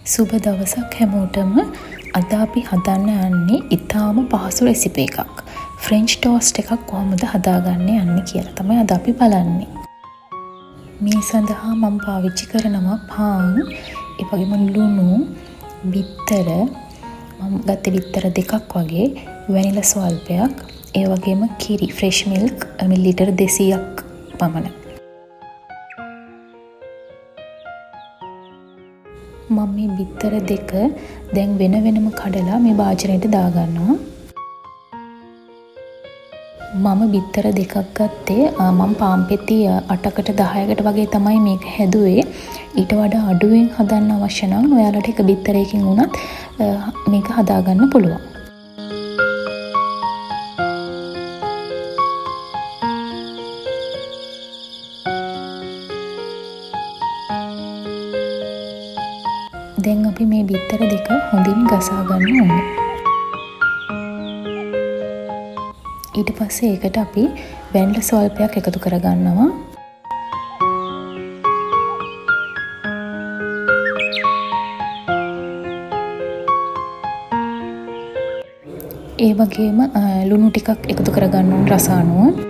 සුබ දවසක් හැමෝටම. අද අපි හදන්න යන්නේ ඉතාම පහසු රෙසිපි එකක්. ෆ්‍රෙන්ච් ටෝස්ට් එකක් කොහොමද හදාගන්න යන්නේ කියලා තමයි අද අපි බලන්නේ. මේ සඳහා මම පාවිච්චි කරනවා පාන්, ඒ වගේම ලුණු, බිත්තර, මම ගත්තේ බිත්තර 2ක් වගේ, වැනිලා ස්වල්පයක්, ඒ වගේම කිරි ෆ්‍රෙෂ් මිල්ක් මිලිලිටර් 200ක් පමණ. මම මේ බිත්තර දෙක දැන් වෙන වෙනම කඩලා මේ භාජනයට දාගන්නවා. මම බිත්තර දෙකක් ගත්තේ මම පාන් පෙති 8කට 10කට වගේ තමයි මේක හැදුවේ. ඊට වඩා අඩුවෙන් හදන්න අවශ්‍ය නම් ඔයාලට එක බිත්තරයකින් වුණත් මේක හදාගන්න පුළුවන්. දැන් අපි මේ බිත්තර දෙක හොඳින් ගසා ගන්න ඕනේ. ඊට පස්සේ ඒකට අපි වැනිලා ස්වල්පයක් එකතු කරගන්නවා. ඒ වගේම ලුණු ටිකක් එකතු කරගන්න ඕන රස අනුව.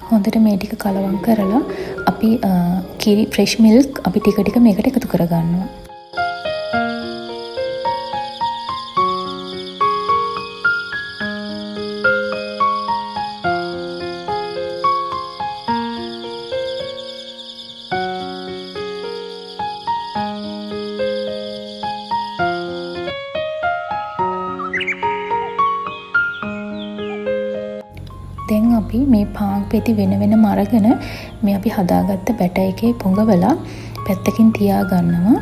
හොඳට මේ ටික කලවම් කරලා අපි කිරි ෆ්‍රෙෂ් මිල්ක් අපි ටික ටික මේකට එකතු කරගන්නවා. දැන් අපි මේ පාන් පෙති වෙන වෙනම අරගෙන මේ අපි හදාගත්ත බැටර් එකේ පොඟවලා පැත්තකින් තියා ගන්නවා.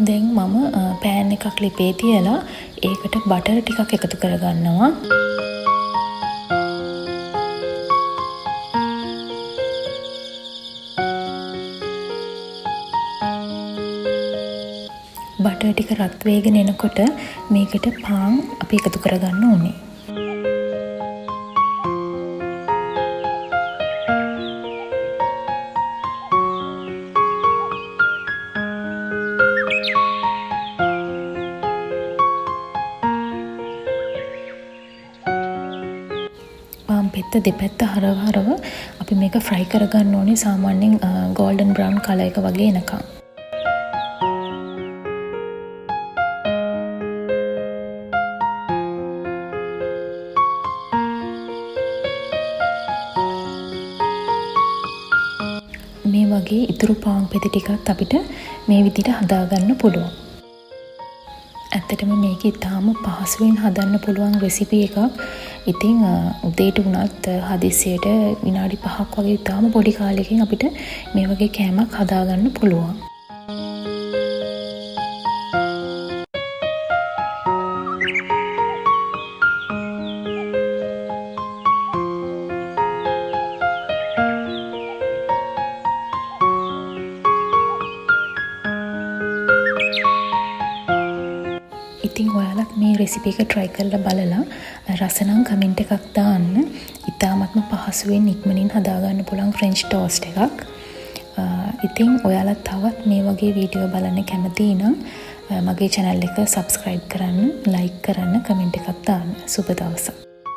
දැන් මම පෑන් එකක් ලිපේ තියලා ඒකට බටර් ටිකක් එකතු කරගන්නවා. බටර් ටික රත් වේගෙන එනකොට මේකට පාන් අපි එකතු කරගන්න ඕනේ. පාන් පෙත්ත දෙපැත්ත හරව අපි මේක ෆ්‍රයි කරගන්න ඕනේ සාමාන්‍යයෙන් ගෝල්ඩන් බ්‍රවුන් කලර් එක වගේ එනකම්. මේ වගේ ඉතුරු පාන් පෙති ටිකත් අපිට මේ විදිහට හදාගන්න පුළුවන්. ඇත්තටම මේක ඉතාම පහසුවෙන් හදන්න පුළුවන් රෙසිපි එකක්. ඉතින් උදේට වුණත් හදිසියට විනාඩි 5ක් වගේ ඉතාම පොඩි කාලෙකින් අපිට මේ වගේ කෑමක් හදාගන්න පුළුවන්. ඉතින් ඔයාලත් මේ රෙසිපි එක try කරලා බලලා රස නම් කමෙන්ට් එකක් දාන්න. ඉතාමත්ම පහසුවෙන් ඉක්මනින් හදාගන්න පුළුවන් ෆ්‍රෙන්ච් ටෝස්ට් එකක්. ඉතින් ඔයාලත් තවත් මේ වගේ වීඩියෝ බලන්න කැමති නම් මගේ channel එක subscribe කරන්න, like කරන්න, කමෙන්ට් එකක් දාන්න. සුබ දවසක්.